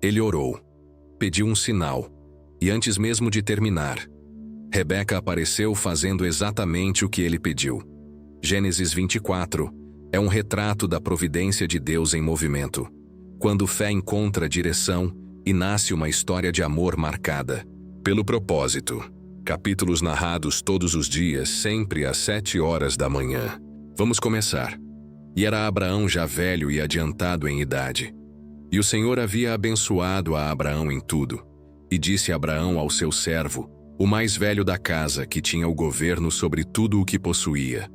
Ele orou, pediu um sinal, e antes mesmo de terminar, Rebeca apareceu fazendo exatamente o que ele pediu. Gênesis 24 é um retrato da providência de Deus em movimento, quando fé encontra direção e nasce uma história de amor marcada pelo propósito. Capítulos narrados todos os dias, sempre às 7 horas da manhã. Vamos começar. E era Abraão já velho e adiantado em idade. E o Senhor havia abençoado a Abraão em tudo. E disse Abraão ao seu servo, o mais velho da casa, que tinha o governo sobre tudo o que possuía: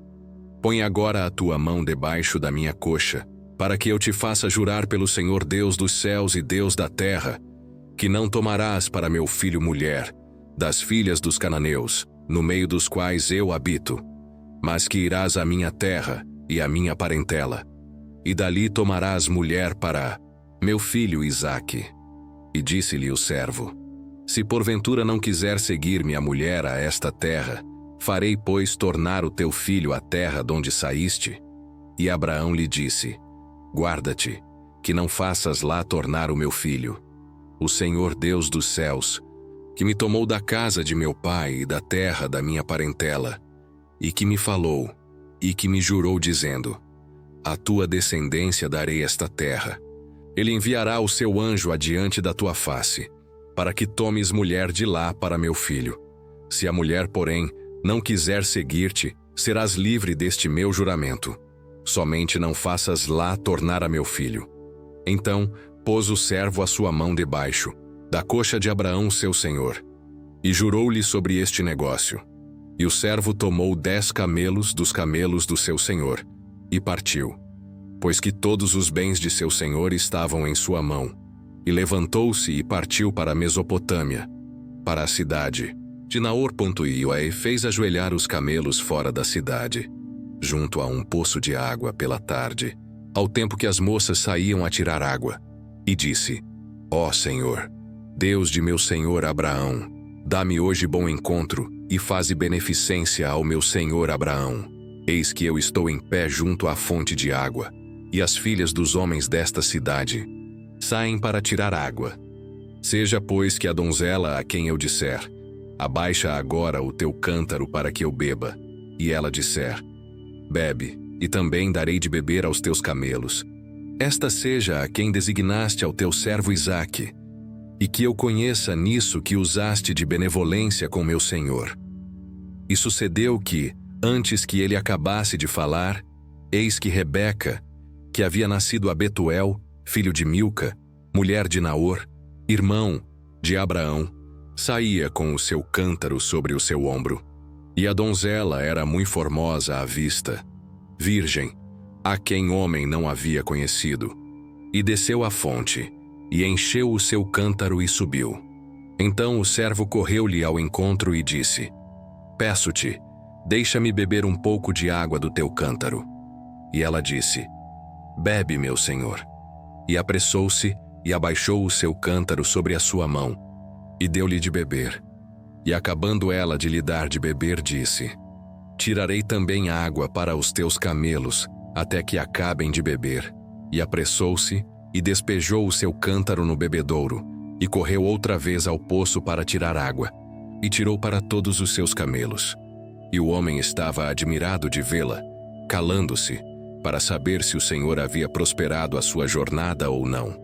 põe agora a tua mão debaixo da minha coxa, para que eu te faça jurar pelo Senhor Deus dos céus e Deus da terra, que não tomarás para meu filho mulher das filhas dos cananeus, no meio dos quais eu habito, mas que irás à minha terra e à minha parentela, e dali tomarás mulher para meu filho Isaque. E disse-lhe o servo: se porventura não quiser seguir-me a mulher a esta terra, farei, pois, tornar o teu filho à terra donde saíste? E Abraão lhe disse: guarda-te, que não faças lá tornar o meu filho. O Senhor Deus dos céus, que me tomou da casa de meu pai e da terra da minha parentela, e que me falou, e que me jurou dizendo: à tua descendência darei esta terra. Ele enviará o seu anjo adiante da tua face, para que tomes mulher de lá para meu filho. Se a mulher, porém, não quiser seguir-te, serás livre deste meu juramento. Somente não faças lá tornar a meu filho. Então pôs o servo a sua mão debaixo da coxa de Abraão seu senhor, e jurou-lhe sobre este negócio. E o servo tomou 10 camelos dos camelos do seu senhor, e partiu, pois que todos os bens de seu senhor estavam em sua mão. E levantou-se e partiu para a Mesopotâmia, para a cidade de Naor. E fez ajoelhar os camelos fora da cidade, junto a um poço de água pela tarde, ao tempo que as moças saíam a tirar água. E disse: ó Senhor, Deus de meu senhor Abraão, dá-me hoje bom encontro, e faze beneficência ao meu senhor Abraão. Eis que eu estou em pé junto à fonte de água, e as filhas dos homens desta cidade saem para tirar água. Seja, pois, que a donzela a quem eu disser: abaixa agora o teu cântaro para que eu beba, e ela disser: bebe, e também darei de beber aos teus camelos. Esta seja a quem designaste ao teu servo Isaque, e que eu conheça nisso que usaste de benevolência com meu senhor. E sucedeu que, antes que ele acabasse de falar, eis que Rebeca, que havia nascido a Betuel, filho de Milca, mulher de Naor, irmão de Abraão, saía com o seu cântaro sobre o seu ombro. E a donzela era muito formosa à vista, virgem, a quem homem não havia conhecido. E desceu à fonte, e encheu o seu cântaro e subiu. Então o servo correu-lhe ao encontro e disse: peço-te, deixa-me beber um pouco de água do teu cântaro. E ela disse: bebe, meu senhor. E apressou-se e abaixou o seu cântaro sobre a sua mão, e deu-lhe de beber. E acabando ela de lhe dar de beber, disse: tirarei também água para os teus camelos, até que acabem de beber. E apressou-se e despejou o seu cântaro no bebedouro, e correu outra vez ao poço para tirar água, e tirou para todos os seus camelos. E o homem estava admirado de vê-la, calando-se, para saber se o Senhor havia prosperado a sua jornada ou não.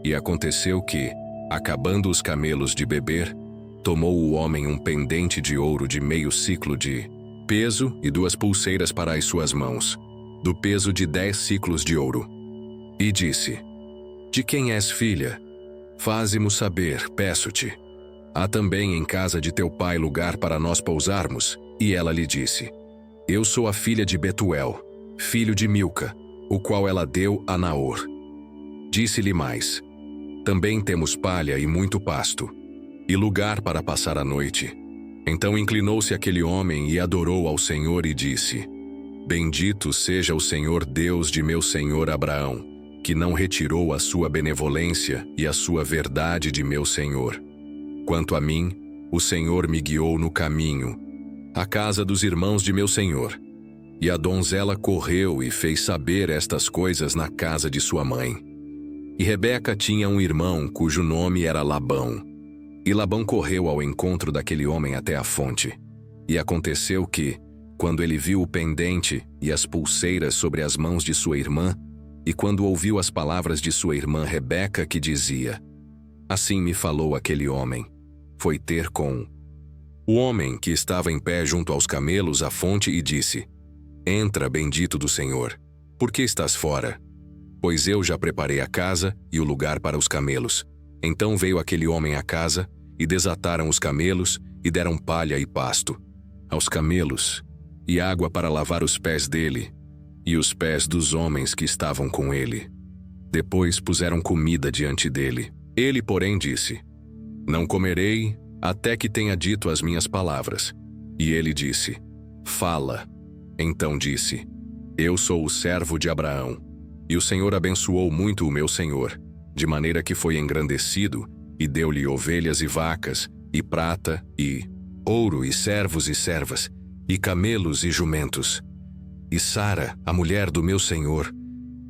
E aconteceu que, acabando os camelos de beber, tomou o homem um pendente de ouro de meio siclo de peso e 2 pulseiras para as suas mãos, do peso de 10 siclos de ouro. E disse: de quem és filha? Faze-mo saber, peço-te. Há também em casa de teu pai lugar para nós pousarmos? E ela lhe disse: eu sou a filha de Betuel, filho de Milca, o qual ela deu a Naor. Disse-lhe mais: também temos palha e muito pasto, e lugar para passar a noite. Então inclinou-se aquele homem e adorou ao Senhor e disse: bendito seja o Senhor Deus de meu senhor Abraão, que não retirou a sua benevolência e a sua verdade de meu senhor. Quanto a mim, o Senhor me guiou no caminho, à casa dos irmãos de meu senhor. E a donzela correu e fez saber estas coisas na casa de sua mãe. E Rebeca tinha um irmão cujo nome era Labão. E Labão correu ao encontro daquele homem até a fonte. E aconteceu que, quando ele viu o pendente e as pulseiras sobre as mãos de sua irmã, e quando ouviu as palavras de sua irmã Rebeca que dizia: "Assim me falou aquele homem", foi ter com o homem que estava em pé junto aos camelos à fonte e disse: "Entra, bendito do Senhor, por que estás fora? Pois eu já preparei a casa e o lugar para os camelos." Então veio aquele homem à casa, e desataram os camelos, e deram palha e pasto aos camelos, e água para lavar os pés dele, e os pés dos homens que estavam com ele. Depois puseram comida diante dele. Ele, porém, disse: "Não comerei até que tenha dito as minhas palavras." E ele disse: "Fala." Então disse: "Eu sou o servo de Abraão, e o Senhor abençoou muito o meu senhor, de maneira que foi engrandecido, e deu-lhe ovelhas e vacas, e prata, e ouro, e servos e servas, e camelos e jumentos. E Sara, a mulher do meu senhor,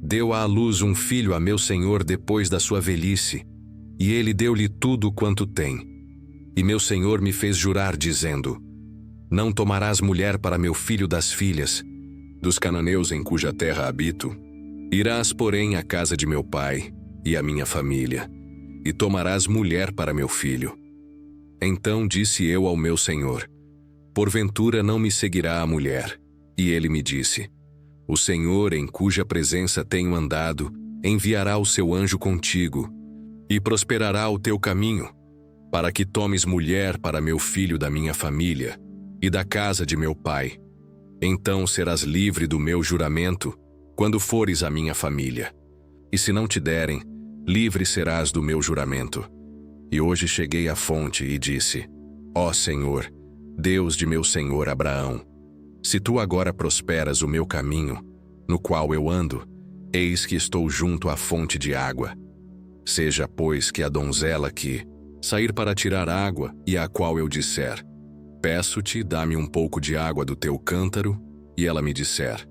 deu à luz um filho a meu senhor depois da sua velhice, e ele deu-lhe tudo quanto tem. E meu senhor me fez jurar, dizendo: Não tomarás mulher para meu filho das filhas dos cananeus em cuja terra habito. Irás, porém, à casa de meu pai e à minha família, e tomarás mulher para meu filho." Então disse eu ao meu senhor: "Porventura não me seguirá a mulher?" E ele me disse: "O Senhor, em cuja presença tenho andado, enviará o seu anjo contigo, e prosperará o teu caminho, para que tomes mulher para meu filho da minha família e da casa de meu pai. Então serás livre do meu juramento, quando fores à minha família. E se não te derem, livre serás do meu juramento." E hoje cheguei à fonte e disse: "Ó Senhor, Deus de meu senhor Abraão, se tu agora prosperas o meu caminho, no qual eu ando, eis que estou junto à fonte de água. Seja, pois, que a donzela que sair para tirar água, e a qual eu disser: Peço-te, dá-me um pouco de água do teu cântaro, e ela me disser: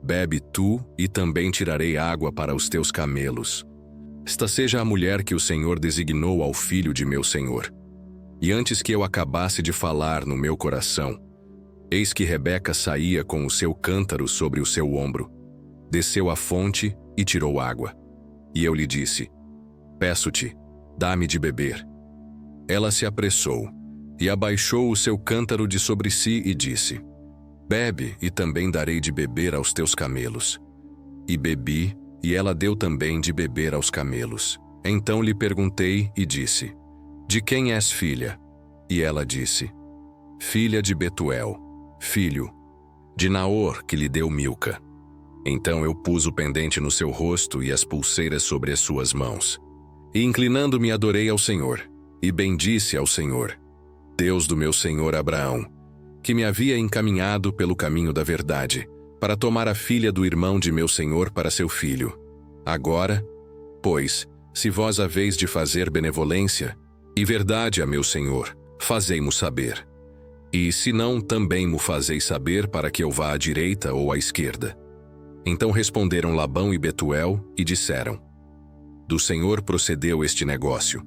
Bebe tu, e também tirarei água para os teus camelos. Esta seja a mulher que o Senhor designou ao filho de meu senhor." E antes que eu acabasse de falar no meu coração, eis que Rebeca saía com o seu cântaro sobre o seu ombro, desceu à fonte e tirou água. E eu lhe disse: "Peço-te, dá-me de beber." Ela se apressou, e abaixou o seu cântaro de sobre si e disse: "Bebe, e também darei de beber aos teus camelos." E bebi, e ela deu também de beber aos camelos. Então lhe perguntei e disse: "De quem és filha?" E ela disse: "Filha de Betuel, filho de Naor, que lhe deu Milca." Então eu pus o pendente no seu rosto e as pulseiras sobre as suas mãos. E inclinando-me adorei ao Senhor, e bendisse ao Senhor, Deus do meu senhor Abraão, que me havia encaminhado pelo caminho da verdade, para tomar a filha do irmão de meu senhor para seu filho. Agora, pois, se vós haveis de fazer benevolência e verdade a meu senhor, fazei-mo saber. E se não, também mo fazeis saber, para que eu vá à direita ou à esquerda." Então responderam Labão e Betuel e disseram: "Do Senhor procedeu este negócio.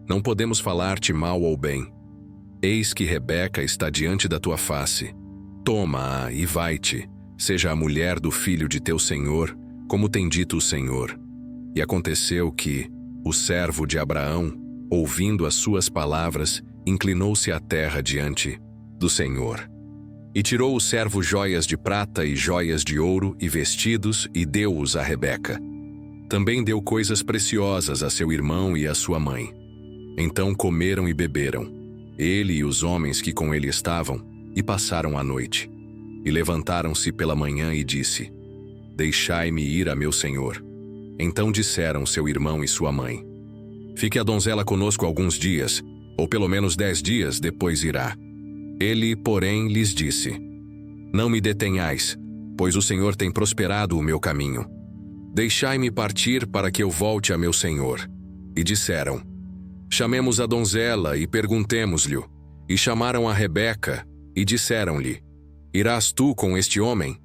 Não podemos falar-te mal ou bem. Eis que Rebeca está diante da tua face. Toma-a e vai-te, seja a mulher do filho de teu senhor, como tem dito o Senhor." E aconteceu que o servo de Abraão, ouvindo as suas palavras, inclinou-se à terra diante do Senhor. E tirou o servo joias de prata e joias de ouro e vestidos, e deu-os a Rebeca. Também deu coisas preciosas a seu irmão e a sua mãe. Então comeram e beberam, ele e os homens que com ele estavam, e passaram a noite. E levantaram-se pela manhã e disse: "Deixai-me ir a meu senhor." Então disseram seu irmão e sua mãe: "Fique a donzela conosco alguns dias, ou pelo menos 10 dias, depois irá." Ele, porém, lhes disse: "Não me detenhais, pois o Senhor tem prosperado o meu caminho. Deixai-me partir para que eu volte a meu senhor." E disseram: "Chamemos a donzela e perguntemos-lhe." E chamaram a Rebeca e disseram-lhe: "Irás tu com este homem?"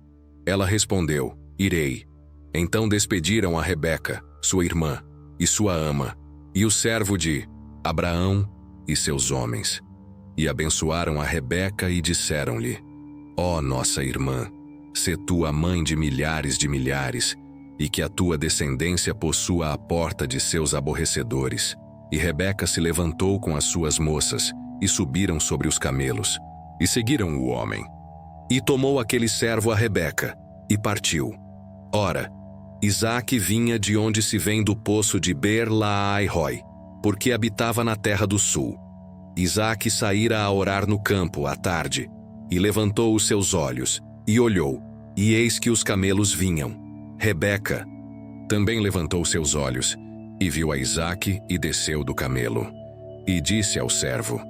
Ela respondeu: "Irei." Então despediram a Rebeca, sua irmã, e sua ama, e o servo de Abraão e seus homens. E abençoaram a Rebeca e disseram-lhe: Ó nossa irmã, sê tu a mãe de milhares, e que a tua descendência possua a porta de seus aborrecedores. E Rebeca se levantou com as suas moças, e subiram sobre os camelos, e seguiram o homem. E tomou aquele servo a Rebeca, e partiu. Ora, Isaque vinha de onde se vem do poço de Beer-lahai-roi, porque habitava na terra do sul. Isaque saíra a orar no campo à tarde, e levantou os seus olhos, e olhou, e eis que os camelos vinham. Rebeca também levantou seus olhos, e viu a Isaque, e desceu do camelo. E disse ao servo: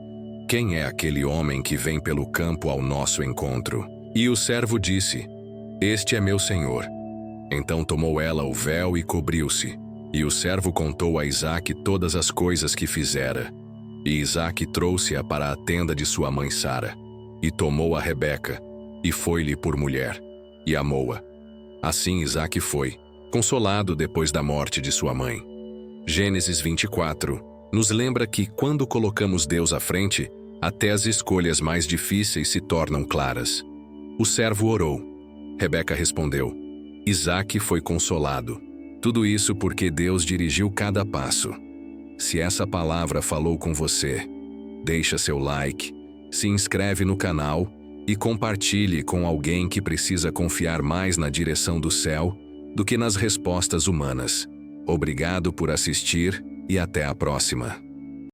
Quem é aquele homem que vem pelo campo ao nosso encontro? E o servo disse: Este é meu senhor. Então tomou ela o véu e cobriu-se. E o servo contou a Isaque todas as coisas que fizera. E Isaque trouxe-a para a tenda de sua mãe Sara. E tomou a Rebeca, e foi-lhe por mulher, e amou-a. Assim Isaque foi, consolado depois da morte de sua mãe. Gênesis 24 nos lembra que, quando colocamos Deus à frente, até as escolhas mais difíceis se tornam claras. O servo orou. Rebeca respondeu. Isaque foi consolado. Tudo isso porque Deus dirigiu cada passo. Se essa palavra falou com você, deixa seu like, se inscreve no canal e compartilhe com alguém que precisa confiar mais na direção do céu do que nas respostas humanas. Obrigado por assistir e até a próxima.